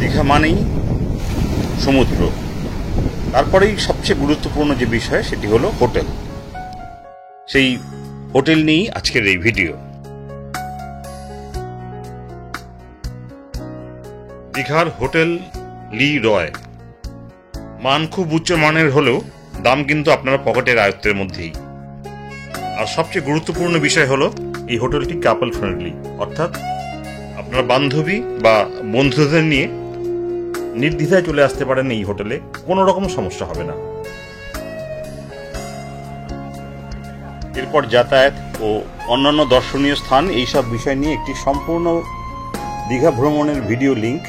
দীঘা মানেই সমুদ্র, তারপরেই সবচেয়ে গুরুত্বপূর্ণ যে বিষয় সেটি হলো হোটেল। সেই হোটেল নিয়েই আজকের এই ভিডিও। দীঘার হোটেল লি রয় মান খুব উচ্চ মানের হলেও দাম কিন্তু আপনার পকেটের আয়ত্তের মধ্যেই। আর সবচেয়ে গুরুত্বপূর্ণ বিষয় হলো এই হোটেলটি কাপল ফ্রেন্ডলি, অর্থাৎ আপনার বান্ধবী বা বন্ধুদের নিয়ে নির্দ্বিধায় চলে আসতে পারেন এই হোটেলে, কোনো রকম সমস্যা হবে না। এরপর যাতায়াত ও অন্যান্য দর্শনীয় স্থান এইসব বিষয় নিয়ে একটি সম্পূর্ণ দীঘা ভ্রমণের ভিডিও লিংক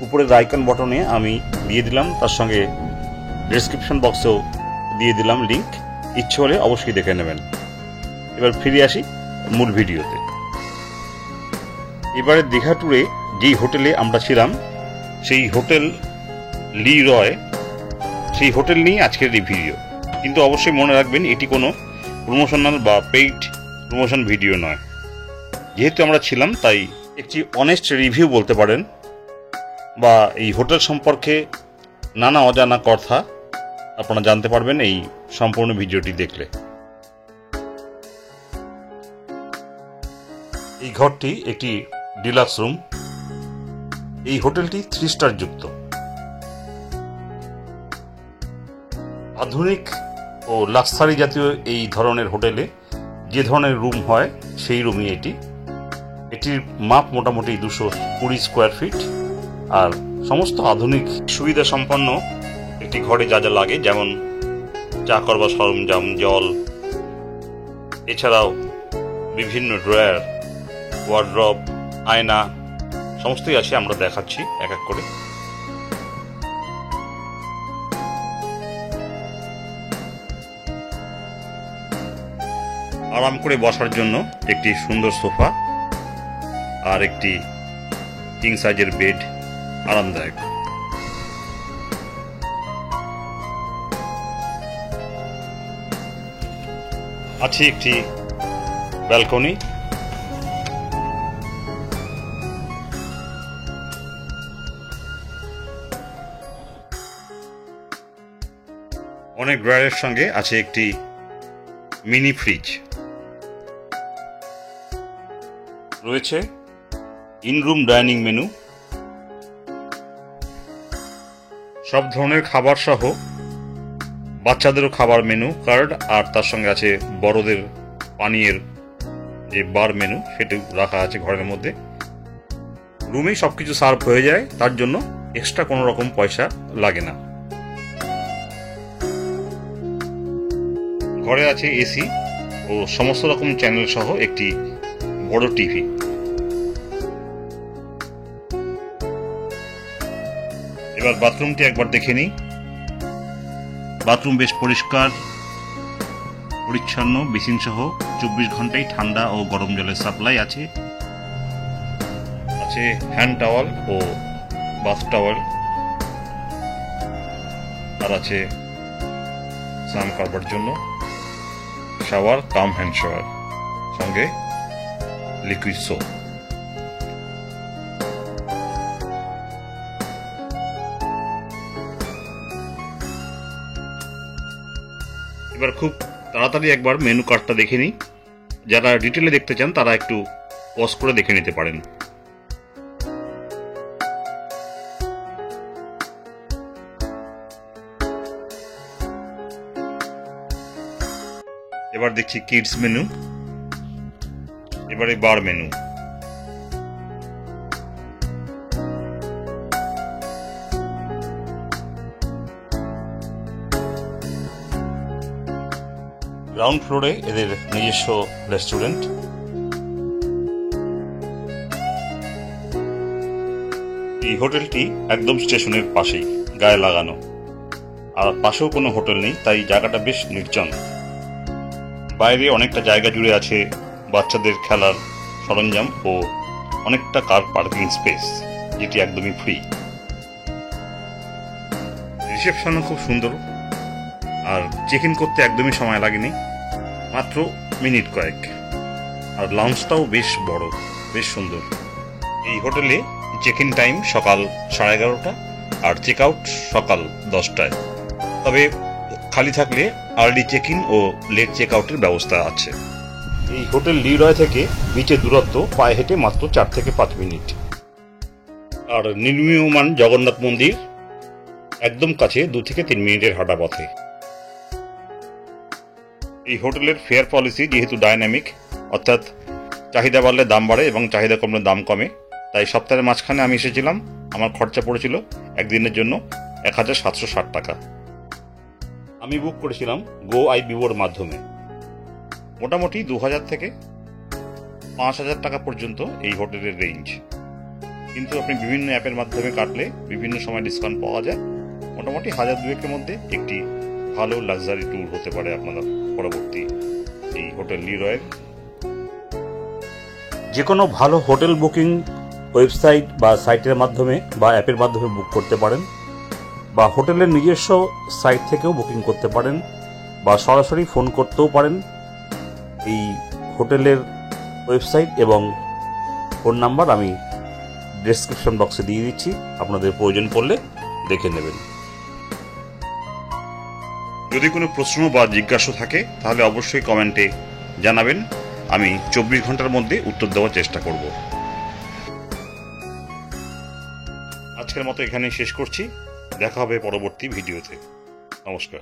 উপরের আইকন বটনে আমি দিয়ে দিলাম, তার সঙ্গে ডেসক্রিপশন বক্সেও দিয়ে দিলাম লিংক, ইচ্ছে হলে অবশ্যই দেখে নেবেন। এবার ফিরে আসি মূল ভিডিওতে। এবারে দীঘা ট্যুরে যেই হোটেলে আমরা ছিলাম সেই হোটেল লি রয়, সেই হোটেল নিয়ে আজকের এই ভিডিও। কিন্তু অবশ্যই মনে রাখবেন এটি কোনো প্রমোশনাল বা পেইড প্রমোশন ভিডিও নয়। যেহেতু আমরা ছিলাম তাই একটি অনেস্ট রিভিউ বলতে পারেন, বা এই হোটেল সম্পর্কে নানা অজানা কথা আপনারা জানতে পারবেন এই সম্পূর্ণ ভিডিওটি দেখলে। এই ঘরটি একটি ডিলাক্স রুম। এই হোটেলটি 3 স্টার যুক্ত। আধুনিক ও লাক্সারি জাতীয় এই ধরনের হোটেলে যে ধরনের রুম হয় সেই রুমই এটি। এটির মাপ মোটামুটি 220 স্কোয়ার ফিট, আর সমস্ত আধুনিক সুবিধা সম্পন্ন একটি ঘরে যা যা লাগে, যেমন চা করবার সরঞ্জাম, জল, এছাড়াও বিভিন্ন ড্রয়ার, ওয়ার্ড্রব, আয়না সমস্তই আছে। আমরা দেখাচ্ছি এক এক করে। আরাম করে বসার জন্য একটি সুন্দর সোফা আর একটি কিং সাইজের বেড, আরামদায়ক। আছে একটি ব্যালকনি। অনেক ড্রয়ারের সঙ্গে আছে একটি মিনি ফ্রিজ। রয়েছে ইনরুম ডাইনিং মেনু, সব ধরনের খাবার সহ বাচ্চাদেরও খাবার মেনু কার্ড, আর তার সঙ্গে আছে বড়দের পানীয়ের যে বার মেনু সেটি রাখা আছে ঘরের মধ্যে। রুমেই সবকিছু সার্ভ হয়ে যায়, তার জন্য এক্সট্রা কোনো রকম পয়সা লাগে না। ঘরে আছে এসি ও সমস্ত রকম চ্যানেল সহ একটি বড় টিভি। এবার বাথরুমটি একবার দেখে নিই। বাথরুম বেশ পরিষ্কার পরিচ্ছন্ন, বেসিন সহ 24 ঘন্টাই ঠান্ডা ও গরম জলের সাপ্লাই আছে। আছে হ্যান্ড টাওয়াল ও বাথ টাওয়াল, আর আছে স্নান করবার জন্য শাওয়ার কাম হ্যান্ড শাওয়ার, সঙ্গে লিকুইড সোপ। এবার খুব তাড়াতাড়ি একবার মেনু কার্ডটা দেখে নিই। যারা ডিটেলে দেখতে চান তারা একটু পজ করে দেখে নিতে পারেন। এবার দেখছি কিডস মেনু, এবারে বার মেনু। গ্রাউন্ড ফ্লোরে এদের নিজস্ব রেস্টুরেন্ট। এই হোটেলটি একদম স্টেশনের পাশেই, গায়ে লাগানো, আর পাশেও কোনো হোটেল নেই, তাই জায়গাটা বেশ নির্জন। বাইরে অনেকটা জায়গা জুড়ে আছে বাচ্চাদের খেলার সরঞ্জাম ও অনেকটা কার পার্কিং স্পেস, যেটি একদমই ফ্রি। রিসেপশনও খুব সুন্দর, আর চেক ইন করতে একদমই সময় লাগেনি, মাত্র মিনিট কয়েক। আর লাউঞ্জটাও বেশ বড়, বেশ সুন্দর। এই হোটেলে চেক ইন টাইম সকাল 11:30 আর চেক আউট সকাল 10টায়। তবে খালি থাকলে আর্লি চেক ইন ও লেট চেক আউটের ব্যবস্থা আছে। এই হোটেল লিরয় থেকে বিচের দূরত্ব পায়ে হেঁটে মাত্র 4 থেকে 5 মিনিট। আর নির্মীয়মান জগন্নাথ মন্দির একদম কাছে 2 থেকে 3 মিনিটের হাঁটা পথে। এই হোটেলের ফেয়ার পলিসি যেহেতু ডাইনামিক, অর্থাৎ চাহিদা বাড়লে দাম বাড়ে এবং চাহিদা কমলে দাম কমে, তাই সপ্তাহের মাঝখানে আমি এসেছিলাম। আমার খরচা পড়েছিল একদিনের জন্য 1760 টাকা। আমি বুক করেছিলাম GoIbiboর মাধ্যমে। মোটামুটি 2000 থেকে 5000 টাকা পর্যন্ত এই হোটেলের রেঞ্জ, কিন্তু আপনি বিভিন্ন অ্যাপের মাধ্যমে কাটলে বিভিন্ন সময় ডিসকাউন্ট পাওয়া যায়। মোটামুটি 1000-2000-এর মধ্যে একটি ভালো লাক্সারি ট্যুর হতে পারে আপনারা পরবর্তী এই হোটেল লিরয়ের। যে কোনো ভালো হোটেল বুকিং ওয়েবসাইট বা সাইটের মাধ্যমে বা অ্যাপের মাধ্যমে বুক করতে পারেন, বা হোটেলের নিজস্ব সাইট থেকেও বুকিং করতে পারেন, বা সরাসরি ফোন করতেও পারেন। এই হোটেলের ওয়েবসাইট এবং ফোন নাম্বার আমি ডেসক্রিপশন বক্সে দিয়ে দিচ্ছি, আপনাদের প্রয়োজন পড়লে দেখে নেবেন। যদি কোনো প্রশ্ন বা জিজ্ঞাসা থাকে তাহলে অবশ্যই কমেন্টে জানাবেন, আমি 24 ঘন্টার মধ্যে উত্তর দেওয়ার চেষ্টা করব। আজকের মতো এখানেই শেষ করছি, দেখা হবে পরবর্তী ভিডিওতে। নমস্কার।